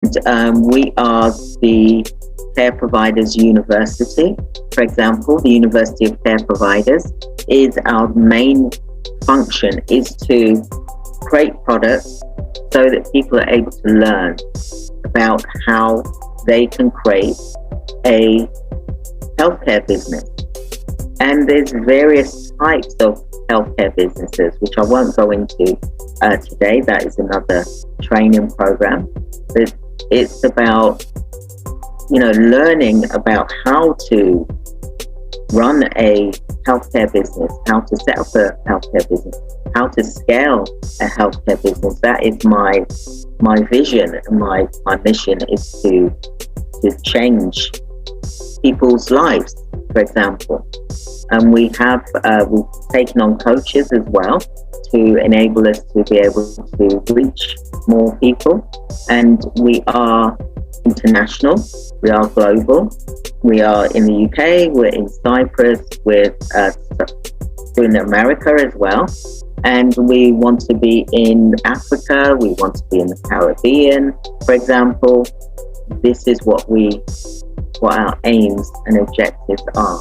We are the Care Providers University. For example, the University of Care Providers is our main function is to create products so that people are able to learn about how they can create a healthcare business. And there's various types of healthcare businesses, which I won't go into today. That is another training program. But it's about, learning about how to run a healthcare business, how to set up a healthcare business, how to scale a healthcare business. That is my vision and my mission is to change people's lives, for example. And we've taken on coaches as well to enable us to be able to reach more people. And we are international, we are global. We are in the UK, we're in Cyprus, we're in America as well. And we want to be in Africa, we want to be in the Caribbean, for example. This is what our aims and objectives are.